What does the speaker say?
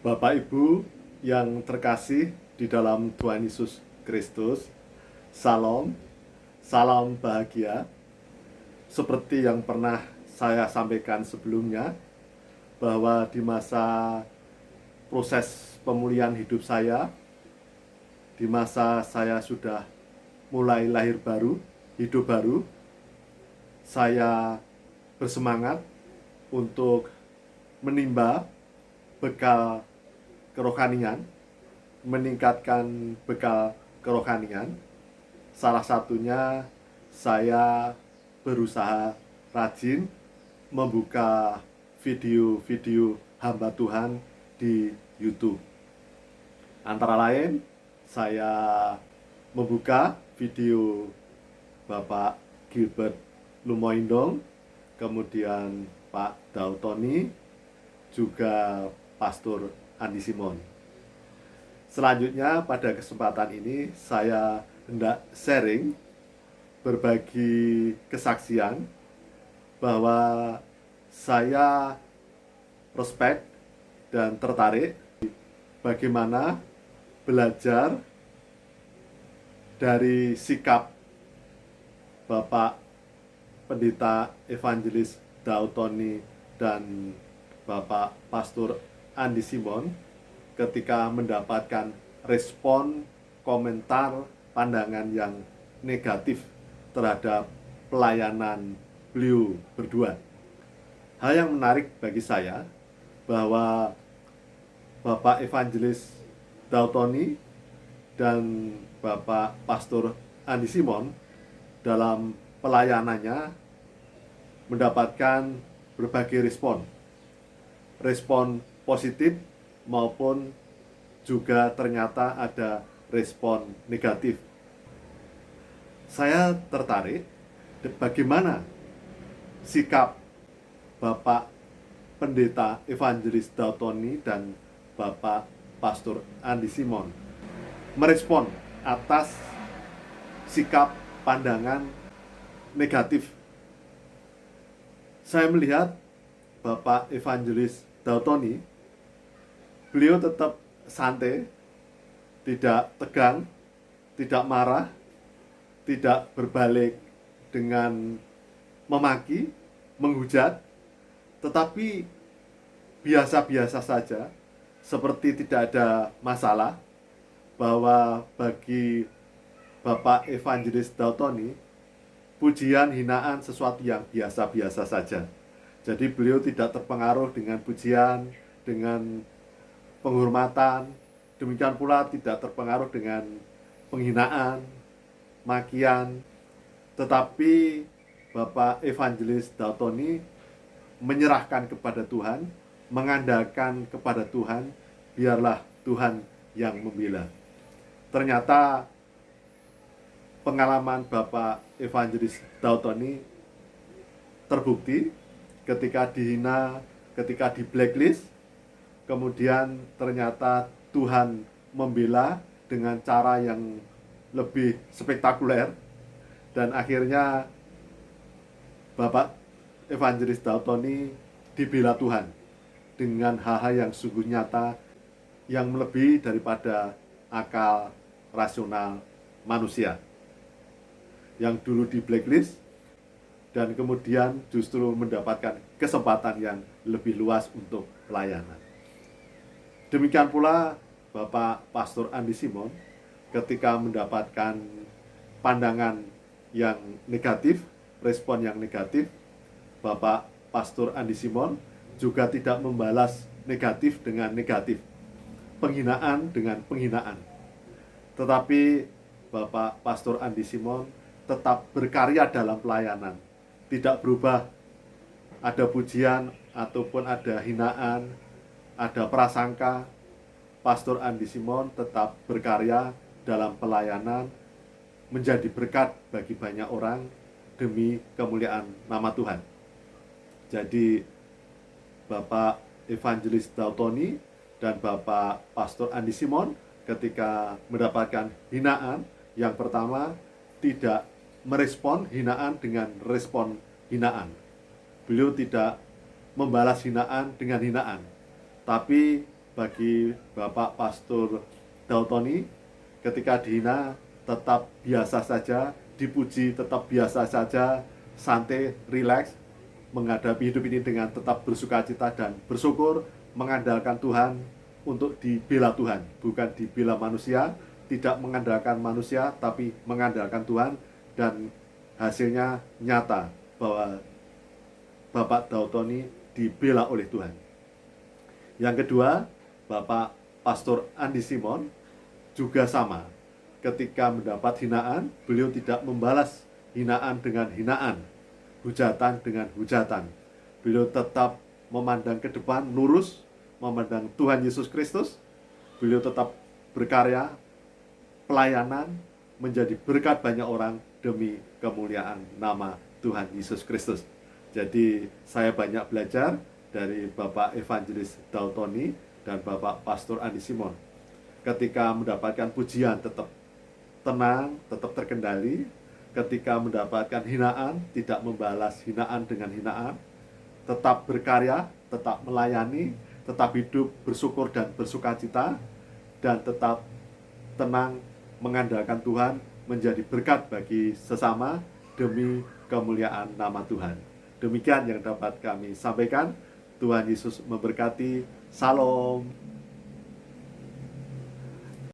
Bapak Ibu yang terkasih di dalam Tuhan Yesus Kristus, Salam, salam bahagia. Seperti yang pernah saya sampaikan sebelumnya, bahwa di masa proses pemulihan hidup saya, di masa saya sudah mulai lahir baru, hidup baru, saya bersemangat untuk menimba bekal kerohanian, meningkatkan bekal kerohanian. Salah satunya saya berusaha rajin membuka video-video hamba Tuhan di YouTube. Antara lain, saya membuka video Bapak Gilbert Lumoindong, kemudian Pak Dautoni, juga Pastor Andi Simon. Selanjutnya pada kesempatan ini saya hendak sharing, berbagi kesaksian bahwa saya respect dan tertarik bagaimana belajar dari sikap Bapak Pendeta Evangelis Dautoni dan Bapak Pastor Andi Simon ketika mendapatkan respon, komentar, pandangan yang negatif terhadap pelayanan beliau berdua. Hal yang menarik bagi saya bahwa Bapak Evangelis Dautoni dan Bapak Pastor Andi Simon dalam pelayanannya mendapatkan berbagai respon positif maupun juga ternyata ada respon negatif. Saya tertarik bagaimana sikap Bapak Pendeta Evangelis Dautoni dan Bapak Pastor Andi Simon merespon atas sikap pandangan negatif. Saya melihat Bapak Evangelis Dautoni, beliau tetap santai, tidak tegang, tidak marah, tidak berbalik dengan memaki, menghujat, tetapi biasa-biasa saja, seperti tidak ada masalah, bahwa bagi Bapak Evangelis Dautoni, pujian, hinaan sesuatu yang biasa-biasa saja. Jadi beliau tidak terpengaruh dengan pujian, dengan penghormatan, demikian pula tidak terpengaruh dengan penghinaan, makian. Tetapi Bapak Evangelis Dautoni menyerahkan kepada Tuhan, mengandalkan kepada Tuhan, biarlah Tuhan yang membela. Ternyata pengalaman Bapak Evangelis Dautoni terbukti ketika dihina, ketika di blacklist, kemudian ternyata Tuhan membela dengan cara yang lebih spektakuler, dan akhirnya Bapak Evangelis Dautoni dibela Tuhan dengan hal-hal yang sungguh nyata, yang melebihi daripada akal rasional manusia yang dulu di blacklist dan kemudian justru mendapatkan kesempatan yang lebih luas untuk pelayanan. Demikian pula Bapak Pastor Andi Simon ketika mendapatkan pandangan yang negatif, respon yang negatif, Bapak Pastor Andi Simon juga tidak membalas negatif dengan negatif, penghinaan dengan penghinaan. Tetapi Bapak Pastor Andi Simon tetap berkarya dalam pelayanan, tidak berubah. Ada pujian ataupun ada hinaan, ada prasangka, Pastor Andi Simon tetap berkarya dalam pelayanan, menjadi berkat bagi banyak orang demi kemuliaan nama Tuhan. Jadi Bapak Evangelis Dautoni dan Bapak Pastor Andi Simon ketika mendapatkan hinaan, yang pertama tidak merespon hinaan dengan respon hinaan. Beliau tidak membalas hinaan dengan hinaan, tapi bagi Bapak Pastor Dautoni, ketika dihina tetap biasa saja, dipuji tetap biasa saja, santai, rileks, menghadapi hidup ini dengan tetap bersukacita dan bersyukur, mengandalkan Tuhan untuk dibela Tuhan, bukan dibela manusia, tidak mengandalkan manusia, tapi mengandalkan Tuhan, dan hasilnya nyata bahwa Bapak Dautoni dibela oleh Tuhan. Yang kedua, Bapak Pastor Andi Simon juga sama. Ketika mendapat hinaan, beliau tidak membalas hinaan dengan hinaan, hujatan dengan hujatan. Beliau tetap memandang ke depan, lurus, memandang Tuhan Yesus Kristus. Beliau tetap berkarya, pelayanan, menjadi berkat banyak orang demi kemuliaan nama Tuhan Yesus Kristus. Jadi saya banyak belajar dari Bapak Evangelis Dautoni dan Bapak Pastor Andi Simon. Ketika mendapatkan pujian tetap tenang, tetap terkendali. Ketika mendapatkan hinaan, tidak membalas hinaan dengan hinaan. Tetap berkarya, tetap melayani, tetap hidup bersyukur dan bersukacita, dan tetap tenang mengandalkan Tuhan, menjadi berkat bagi sesama demi kemuliaan nama Tuhan. Demikian yang dapat kami sampaikan. Tuhan Yesus memberkati. Salam.